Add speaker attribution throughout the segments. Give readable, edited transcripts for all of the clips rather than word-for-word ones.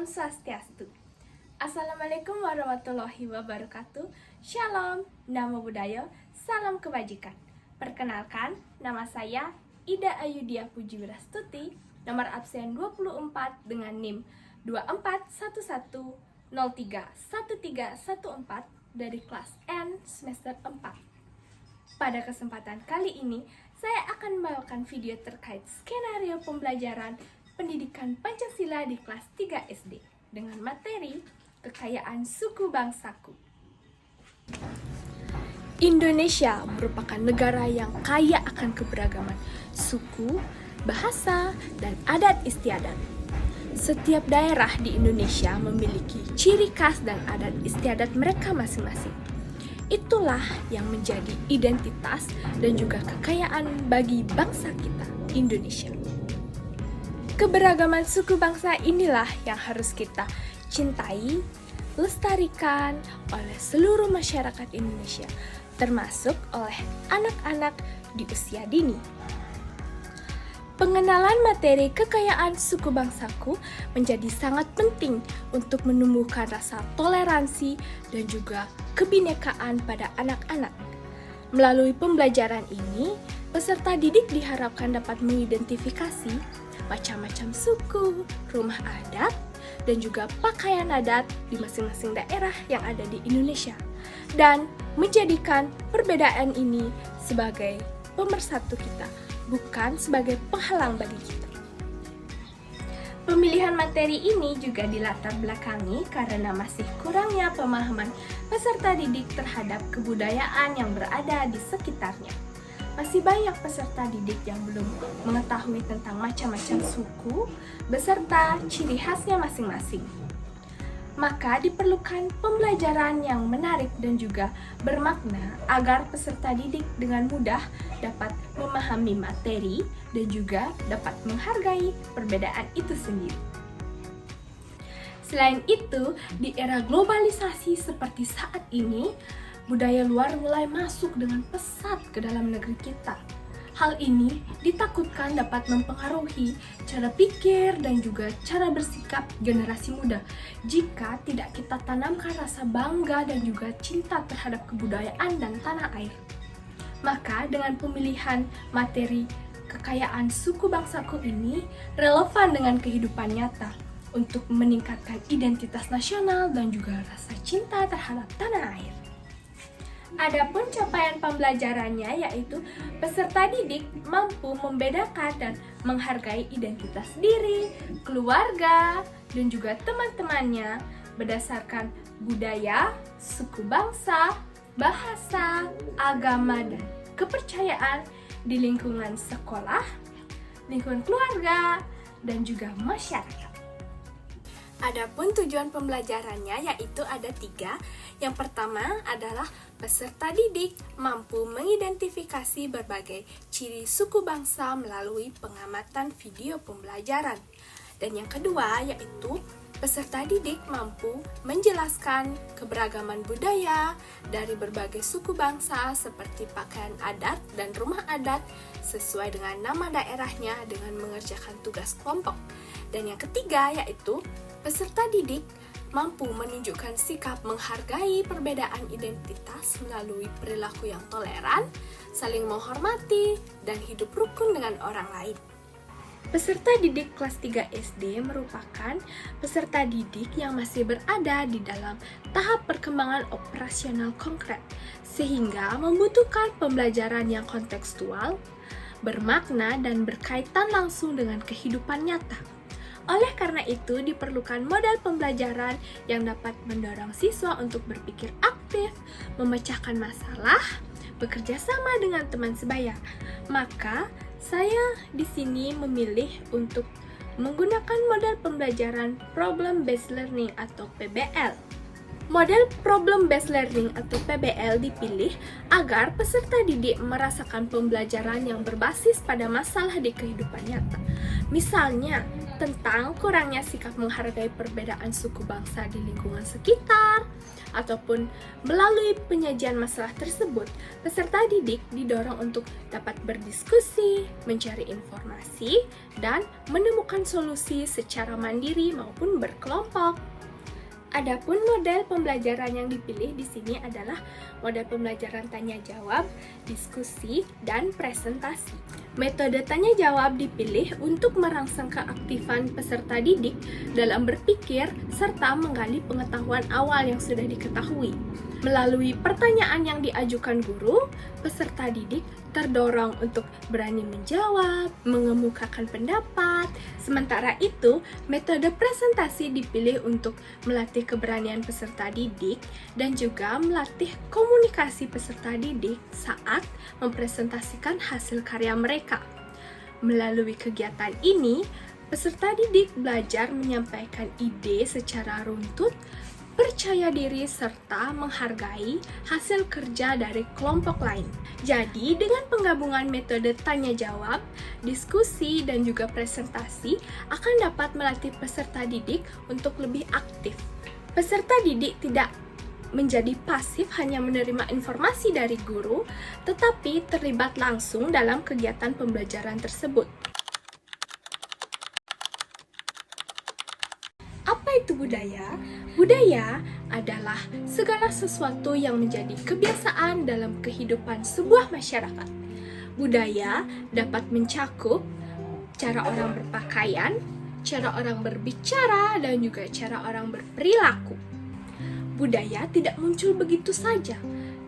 Speaker 1: Salam Swastiastu. Assalamualaikum warahmatullahi wabarakatuh. Shalom, Namo Buddhaya, salam kebajikan. Perkenalkan, nama saya Ida Ayudia Pujiwirastuti, nomor absen 24 dengan NIM 2411031314 dari kelas N semester 4. Pada kesempatan kali ini, saya akan membawakan video terkait skenario pembelajaran pendidikan Pancasila di kelas 3 SD dengan materi kekayaan suku bangsaku. Indonesia merupakan negara yang kaya akan keberagaman suku, bahasa, dan adat istiadat. Setiap daerah di Indonesia memiliki ciri khas dan adat istiadat mereka masing-masing. Itulah yang menjadi identitas dan juga kekayaan bagi bangsa kita, Indonesia. Keberagaman suku bangsa inilah yang harus kita cintai, lestarikan oleh seluruh masyarakat Indonesia, termasuk oleh anak-anak di usia dini. Pengenalan materi kekayaan suku bangsaku menjadi sangat penting untuk menumbuhkan rasa toleransi dan juga kebinekaan pada anak-anak. Melalui pembelajaran ini, peserta didik diharapkan dapat mengidentifikasi macam-macam suku, rumah adat, dan juga pakaian adat di masing-masing daerah yang ada di Indonesia, dan menjadikan perbedaan ini sebagai pemersatu kita, bukan sebagai penghalang bagi kita. Pemilihan materi ini juga dilatar belakangi karena masih kurangnya pemahaman peserta didik terhadap kebudayaan yang berada di sekitarnya. Masih banyak peserta didik yang belum mengetahui tentang macam-macam suku beserta ciri khasnya masing-masing. Maka diperlukan pembelajaran yang menarik dan juga bermakna agar peserta didik dengan mudah dapat memahami materi dan juga dapat menghargai perbedaan itu sendiri. Selain itu, di era globalisasi seperti saat ini, budaya luar mulai masuk dengan pesat ke dalam negeri kita. Hal ini ditakutkan dapat mempengaruhi cara pikir dan juga cara bersikap generasi muda jika tidak kita tanamkan rasa bangga dan juga cinta terhadap kebudayaan dan tanah air. Maka dengan pemilihan materi kekayaan suku bangsaku ini relevan dengan kehidupan nyata untuk meningkatkan identitas nasional dan juga rasa cinta terhadap tanah air. Adapun capaian pembelajarannya yaitu peserta didik mampu membedakan dan menghargai identitas diri, keluarga, dan juga teman-temannya berdasarkan budaya, suku bangsa, bahasa, agama, dan kepercayaan di lingkungan sekolah, lingkungan keluarga, dan juga masyarakat. Adapun tujuan pembelajarannya yaitu ada 3. Yang pertama adalah peserta didik mampu mengidentifikasi berbagai ciri suku bangsa melalui pengamatan video pembelajaran. Dan yang kedua yaitu peserta didik mampu menjelaskan keberagaman budaya dari berbagai suku bangsa seperti pakaian adat dan rumah adat sesuai dengan nama daerahnya dengan mengerjakan tugas kelompok. Dan yang ketiga yaitu peserta didik mampu menunjukkan sikap menghargai perbedaan identitas melalui perilaku yang toleran, saling menghormati, dan hidup rukun dengan orang lain. Peserta didik kelas 3 SD merupakan peserta didik yang masih berada di dalam tahap perkembangan operasional konkret, sehingga membutuhkan pembelajaran yang kontekstual, bermakna, dan berkaitan langsung dengan kehidupan nyata. Oleh karena itu, diperlukan modal pembelajaran yang dapat mendorong siswa untuk berpikir aktif, memecahkan masalah, bekerja sama dengan teman sebaya. Maka, saya di sini memilih untuk menggunakan model pembelajaran Problem Based Learning atau PBL. Model Problem Based Learning atau PBL dipilih agar peserta didik merasakan pembelajaran yang berbasis pada masalah di kehidupan nyata. Misalnya, tentang kurangnya sikap menghargai perbedaan suku bangsa di lingkungan sekitar, ataupun melalui penyajian masalah tersebut, peserta didik didorong untuk dapat berdiskusi, mencari informasi, dan menemukan solusi secara mandiri maupun berkelompok. Adapun model pembelajaran yang dipilih di sini adalah model pembelajaran tanya jawab, diskusi, dan presentasi. Metode tanya jawab dipilih untuk merangsang keaktifan peserta didik dalam berpikir serta menggali pengetahuan awal yang sudah diketahui. Melalui pertanyaan yang diajukan guru, peserta didik terdorong untuk berani menjawab, mengemukakan pendapat. Sementara itu, metode presentasi dipilih untuk melatih keberanian peserta didik dan juga melatih komunikasi peserta didik saat mempresentasikan hasil karya mereka. Melalui kegiatan ini, peserta didik belajar menyampaikan ide secara runtut, percaya diri, serta menghargai hasil kerja dari kelompok lain. Jadi, dengan penggabungan metode tanya jawab, diskusi, dan juga presentasi akan dapat melatih peserta didik untuk lebih aktif. Peserta didik tidak menjadi pasif hanya menerima informasi dari guru, tetapi terlibat langsung dalam kegiatan pembelajaran tersebut. Apa itu budaya? Budaya adalah segala sesuatu yang menjadi kebiasaan dalam kehidupan sebuah masyarakat. Budaya dapat mencakup cara orang berpakaian, cara orang berbicara, dan juga cara orang berperilaku. Budaya tidak muncul begitu saja,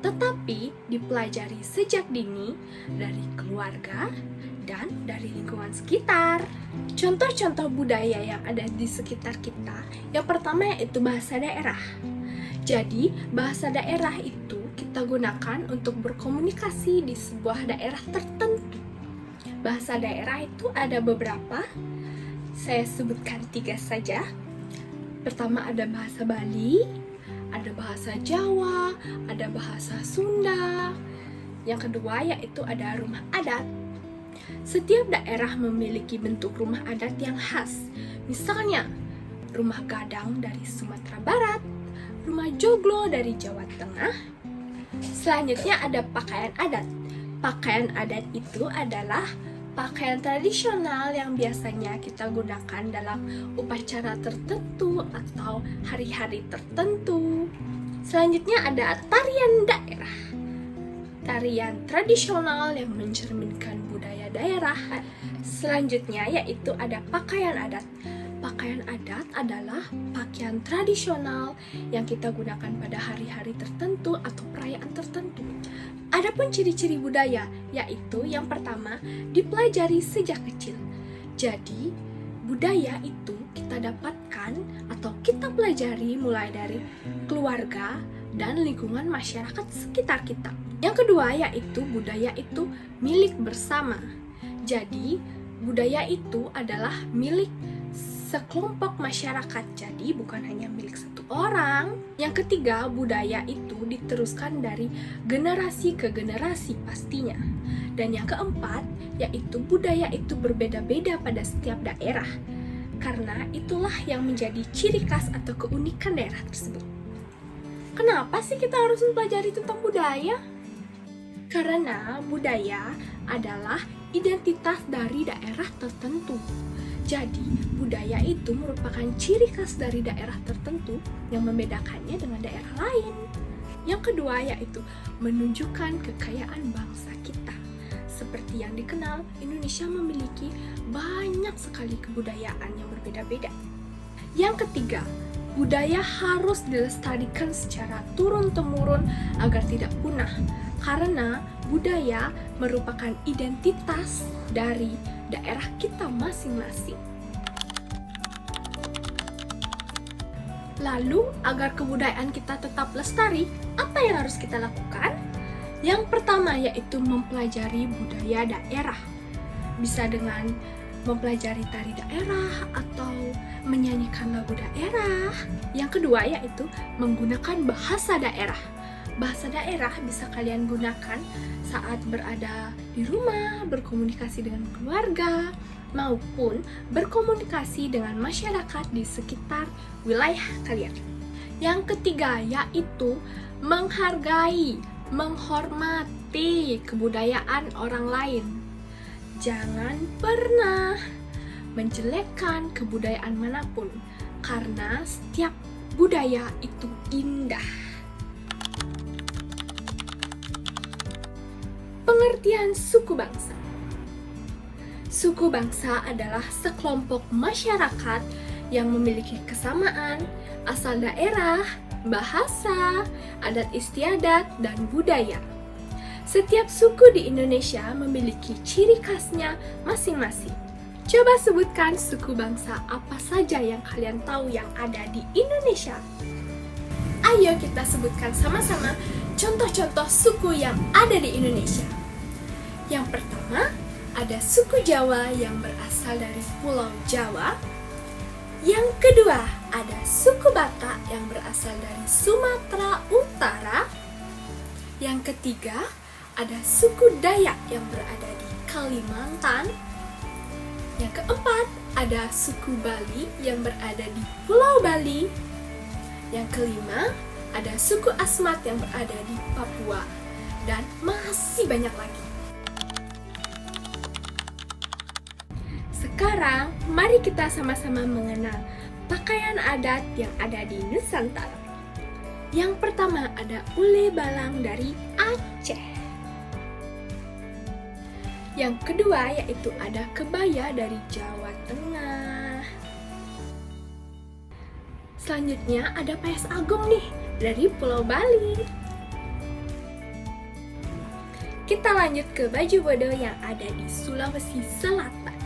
Speaker 1: tetapi dipelajari sejak dini dari keluarga dan dari lingkungan sekitar. Contoh-contoh budaya yang ada di sekitar kita, yang pertama yaitu bahasa daerah. Jadi, bahasa daerah itu kita gunakan untuk berkomunikasi di sebuah daerah tertentu. Bahasa daerah itu ada beberapa, saya sebutkan 3 saja. Pertama ada bahasa Bali, ada bahasa Jawa, ada bahasa Sunda. Yang kedua yaitu ada rumah adat. Setiap daerah memiliki bentuk rumah adat yang khas. Misalnya, rumah Gadang dari Sumatera Barat, rumah Joglo dari Jawa Tengah. Selanjutnya ada pakaian adat. Pakaian adat itu adalah pakaian tradisional yang biasanya kita gunakan dalam upacara tertentu atau hari-hari tertentu. Selanjutnya ada tarian daerah. Tarian tradisional yang mencerminkan budaya daerah. Selanjutnya yaitu ada pakaian adat. Pakaian adat adalah pakaian tradisional yang kita gunakan pada hari-hari tertentu atau perayaan tertentu. Adapun ciri-ciri budaya, yaitu yang pertama dipelajari sejak kecil. Jadi, budaya itu kita dapatkan atau kita pelajari mulai dari keluarga dan lingkungan masyarakat sekitar kita. Yang kedua yaitu budaya itu milik bersama. Jadi, budaya itu adalah milik sekelompok masyarakat, jadi bukan hanya milik satu orang. Yang ketiga, budaya itu diteruskan dari generasi ke generasi pastinya. Dan yang keempat, yaitu budaya itu berbeda-beda pada setiap daerah. Karena itulah yang menjadi ciri khas atau keunikan daerah tersebut. Kenapa sih kita harus mempelajari tentang budaya? Karena budaya adalah identitas dari daerah tertentu. Jadi, budaya itu merupakan ciri khas dari daerah tertentu yang membedakannya dengan daerah lain. Yang kedua yaitu menunjukkan kekayaan bangsa kita. Seperti yang dikenal, Indonesia memiliki banyak sekali kebudayaan yang berbeda-beda. Yang ketiga, budaya harus dilestarikan secara turun-temurun agar tidak punah. Karena budaya merupakan identitas dari daerah kita masing-masing. Lalu, agar kebudayaan kita tetap lestari, apa yang harus kita lakukan? Yang pertama yaitu mempelajari budaya daerah. Bisa dengan mempelajari tari daerah atau menyanyikan lagu daerah. Yang kedua yaitu menggunakan bahasa daerah. Bahasa daerah bisa kalian gunakan saat berada di rumah, berkomunikasi dengan keluarga, maupun berkomunikasi dengan masyarakat di sekitar wilayah kalian. Yang ketiga yaitu menghargai, menghormati kebudayaan orang lain. Jangan pernah menjelekkan kebudayaan manapun, karena setiap budaya itu indah. Pengertian suku bangsa. Suku bangsa adalah sekelompok masyarakat yang memiliki kesamaan asal daerah, bahasa, adat istiadat, dan budaya. Setiap suku di Indonesia memiliki ciri khasnya masing-masing. Coba sebutkan suku bangsa apa saja yang kalian tahu yang ada di Indonesia. Ayo kita sebutkan sama-sama contoh-contoh suku yang ada di Indonesia. Yang pertama, ada suku Jawa yang berasal dari Pulau Jawa. Yang kedua, ada suku Batak yang berasal dari Sumatera Utara. Yang ketiga, ada suku Dayak yang berada di Kalimantan. Yang keempat, ada suku Bali yang berada di Pulau Bali. Yang kelima, ada suku Asmat yang berada di Papua. Dan masih banyak lagi. Sekarang, mari kita sama-sama mengenal pakaian adat yang ada di Nusantara. Yang pertama ada ule balang dari Aceh. Yang kedua yaitu ada kebaya dari Jawa Tengah. Selanjutnya ada payas agung nih dari Pulau Bali. Kita lanjut ke baju bodo yang ada di Sulawesi Selatan.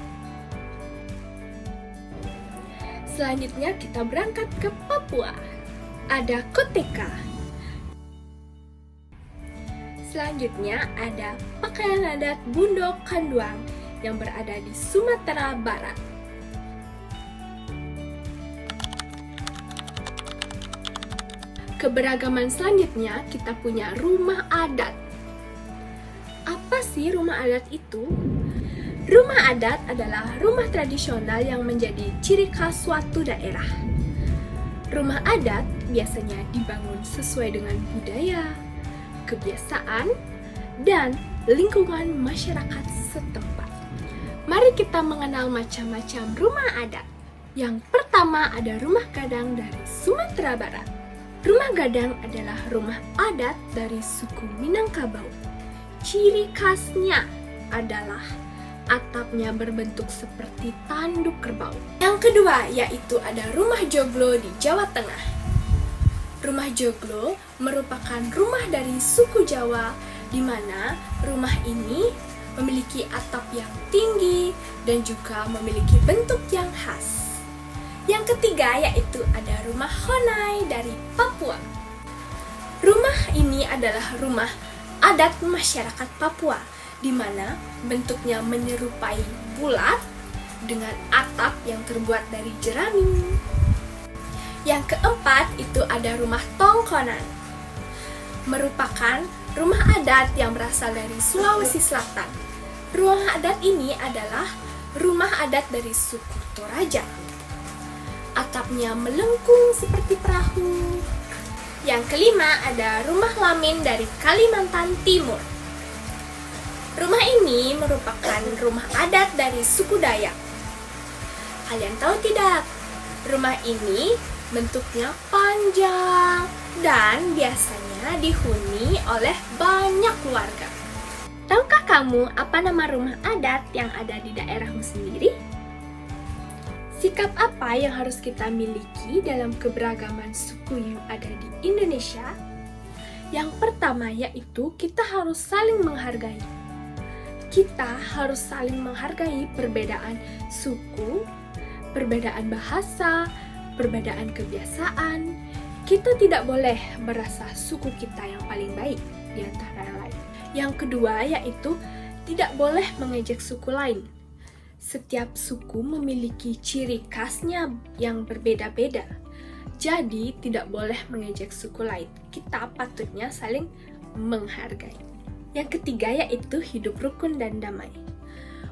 Speaker 1: Selanjutnya kita berangkat ke Papua. Ada koteka. Selanjutnya ada pakaian adat Bundo Kanduang yang berada di Sumatera Barat. Keberagaman selanjutnya kita punya rumah adat. Apa sih rumah adat itu? Rumah adat adalah rumah tradisional yang menjadi ciri khas suatu daerah. Rumah adat biasanya dibangun sesuai dengan budaya, kebiasaan, dan lingkungan masyarakat setempat. Mari kita mengenal macam-macam rumah adat. Yang pertama ada rumah gadang dari Sumatera Barat. Rumah gadang adalah rumah adat dari suku Minangkabau. Ciri khasnya adalah atapnya berbentuk seperti tanduk kerbau. Yang kedua yaitu ada rumah joglo di Jawa Tengah. Rumah joglo merupakan rumah dari suku Jawa, di mana rumah ini memiliki atap yang tinggi dan juga memiliki bentuk yang khas. Yang ketiga yaitu ada rumah honai dari Papua. Rumah ini adalah rumah adat masyarakat Papua, di mana bentuknya menyerupai bulat dengan atap yang terbuat dari jerami. Yang keempat itu ada rumah tongkonan. Merupakan rumah adat yang berasal dari Sulawesi Selatan. Rumah adat ini adalah rumah adat dari suku Toraja. Atapnya melengkung seperti perahu. Yang kelima ada rumah lamin dari Kalimantan Timur. Rumah ini merupakan rumah adat dari suku Dayak. Kalian tahu tidak? Rumah ini bentuknya panjang dan biasanya dihuni oleh banyak keluarga. Tahukah kamu apa nama rumah adat yang ada di daerahmu sendiri? Sikap apa yang harus kita miliki dalam keberagaman suku yang ada di Indonesia? Yang pertama yaitu kita harus saling menghargai. Kita harus saling menghargai perbedaan suku, perbedaan bahasa, perbedaan kebiasaan. Kita tidak boleh merasa suku kita yang paling baik di antara yang lain. Yang kedua yaitu tidak boleh mengejek suku lain. Setiap suku memiliki ciri khasnya yang berbeda-beda. Jadi tidak boleh mengejek suku lain. Kita patutnya saling menghargai. Yang ketiga yaitu hidup rukun dan damai.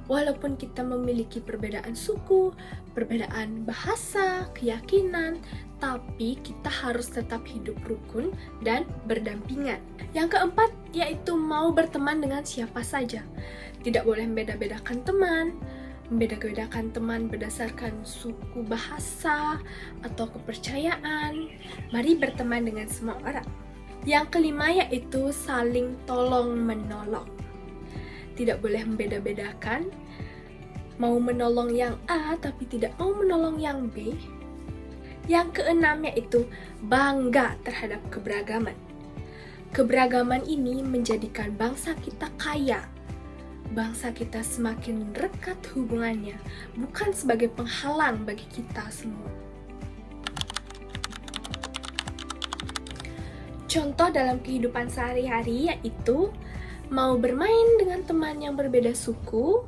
Speaker 1: Walaupun kita memiliki perbedaan suku, perbedaan bahasa, keyakinan, tapi kita harus tetap hidup rukun dan berdampingan. Yang keempat, yaitu mau berteman dengan siapa saja. Tidak boleh membeda-bedakan teman, membeda-bedakan teman berdasarkan suku, bahasa, atau kepercayaan. Mari berteman dengan semua orang. Yang kelima, yaitu saling tolong-menolong. Tidak boleh membeda-bedakan, mau menolong yang A tapi tidak mau menolong yang B. Yang keenam, yaitu bangga terhadap keberagaman. Keberagaman ini menjadikan bangsa kita kaya. Bangsa kita semakin rekat hubungannya, bukan sebagai penghalang bagi kita semua. Contoh dalam kehidupan sehari-hari yaitu mau bermain dengan teman yang berbeda suku,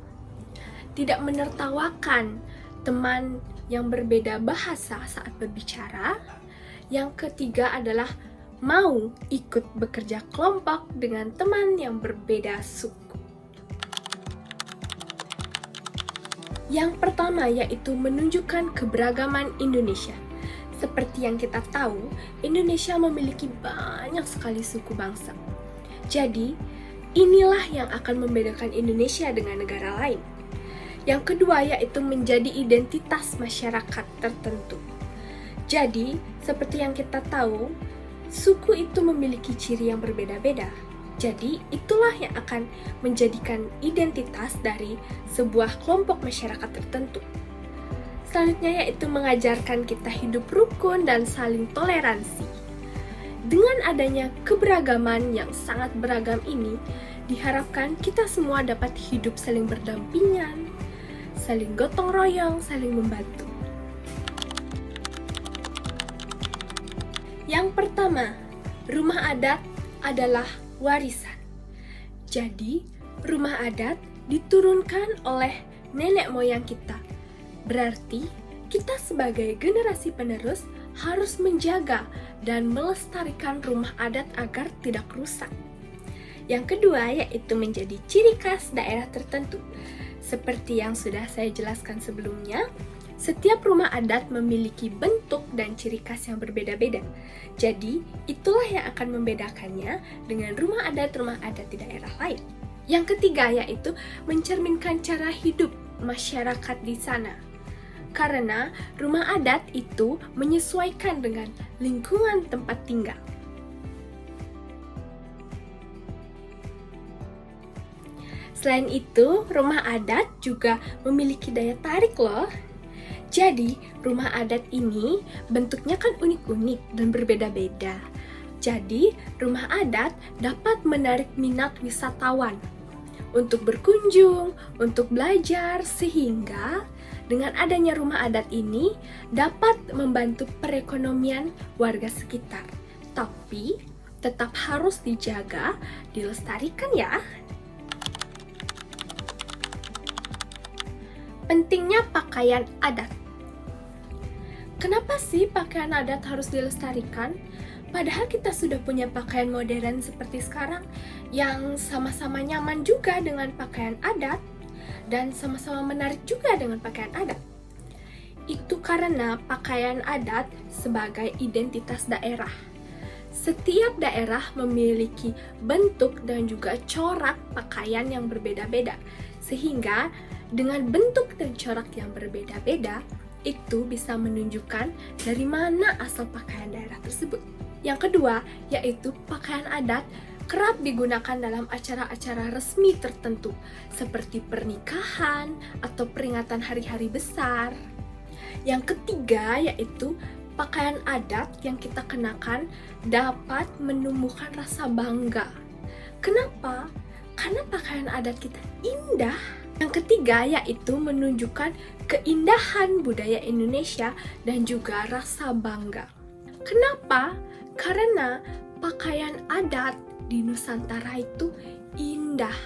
Speaker 1: tidak menertawakan teman yang berbeda bahasa saat berbicara. Yang ketiga adalah mau ikut bekerja kelompok dengan teman yang berbeda suku. Yang pertama yaitu menunjukkan keberagaman Indonesia. Seperti yang kita tahu, Indonesia memiliki banyak sekali suku bangsa. Jadi, inilah yang akan membedakan Indonesia dengan negara lain. Yang kedua yaitu menjadi identitas masyarakat tertentu. Jadi, seperti yang kita tahu, suku itu memiliki ciri yang berbeda-beda. Jadi, itulah yang akan menjadikan identitas dari sebuah kelompok masyarakat tertentu. Selanjutnya yaitu mengajarkan kita hidup rukun dan saling toleransi. Dengan adanya keberagaman yang sangat beragam ini, diharapkan kita semua dapat hidup saling berdampingan, saling gotong royong, saling membantu. Yang pertama, rumah adat adalah warisan. Jadi, rumah adat diturunkan oleh nenek moyang kita. Berarti, kita sebagai generasi penerus harus menjaga dan melestarikan rumah adat agar tidak rusak. Yang kedua yaitu menjadi ciri khas daerah tertentu. Seperti yang sudah saya jelaskan sebelumnya, setiap rumah adat memiliki bentuk dan ciri khas yang berbeda-beda. Jadi, itulah yang akan membedakannya dengan rumah adat di daerah lain. Yang ketiga yaitu mencerminkan cara hidup masyarakat di sana. Karena rumah adat itu menyesuaikan dengan lingkungan tempat tinggal. Selain itu, rumah adat juga memiliki daya tarik loh. Jadi, rumah adat ini bentuknya kan unik-unik dan berbeda-beda. Jadi, rumah adat dapat menarik minat wisatawan untuk berkunjung, untuk belajar, sehingga dengan adanya rumah adat ini dapat membantu perekonomian warga sekitar. Tapi tetap harus dijaga, dilestarikan ya. Pentingnya pakaian adat. Kenapa sih pakaian adat harus dilestarikan? Padahal kita sudah punya pakaian modern seperti sekarang yang sama-sama nyaman juga dengan pakaian adat dan sama-sama menarik juga dengan pakaian adat. Itu karena pakaian adat sebagai identitas daerah. Setiap daerah memiliki bentuk dan juga corak pakaian yang berbeda-beda. Sehingga dengan bentuk dan corak yang berbeda-beda, itu bisa menunjukkan dari mana asal pakaian daerah tersebut. Yang kedua, yaitu pakaian adat kerap digunakan dalam acara-acara resmi tertentu, seperti pernikahan atau peringatan hari-hari besar. Yang ketiga, yaitu pakaian adat yang kita kenakan dapat menumbuhkan rasa bangga. Kenapa? Karena pakaian adat kita indah. Yang ketiga, yaitu menunjukkan keindahan budaya Indonesia dan juga rasa bangga. Kenapa? Karena pakaian adat di Nusantara itu indah.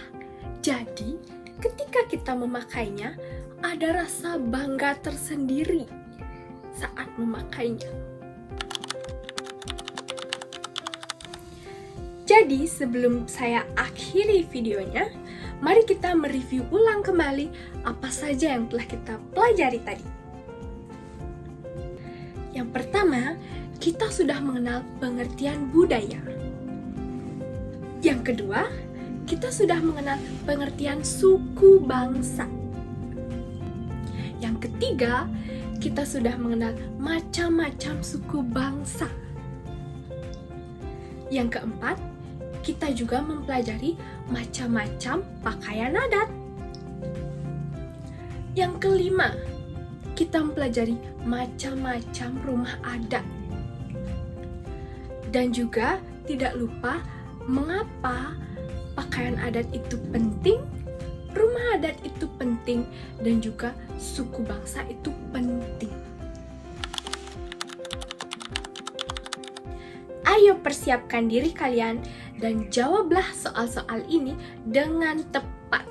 Speaker 1: Jadi, ketika kita memakainya, ada rasa bangga tersendiri saat memakainya. Jadi sebelum saya akhiri videonya, mari kita mereview ulang kembali apa saja yang telah kita pelajari tadi. Yang pertama, kita sudah mengenal pengertian budaya. Yang kedua, kita sudah mengenal pengertian suku bangsa. Yang ketiga, kita sudah mengenal macam-macam suku bangsa. Yang keempat, kita juga mempelajari macam-macam pakaian adat. Yang kelima, kita mempelajari macam-macam rumah adat. Dan juga tidak lupa mengapa pakaian adat itu penting, rumah adat itu penting, dan juga suku bangsa itu penting. Ayo persiapkan diri kalian dan jawablah soal-soal ini dengan tepat.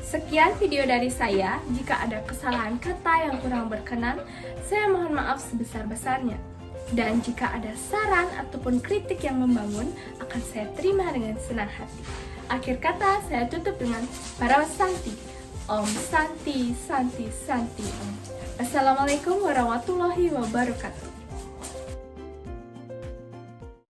Speaker 1: Sekian video dari saya. Jika ada kesalahan kata yang kurang berkenan, saya mohon maaf sebesar-besarnya. Dan jika ada saran ataupun kritik yang membangun, akan saya terima dengan senang hati. Akhir kata, saya tutup dengan Para Santi. Om Santi, Santi, Santi Om. Assalamualaikum warahmatullahi wabarakatuh.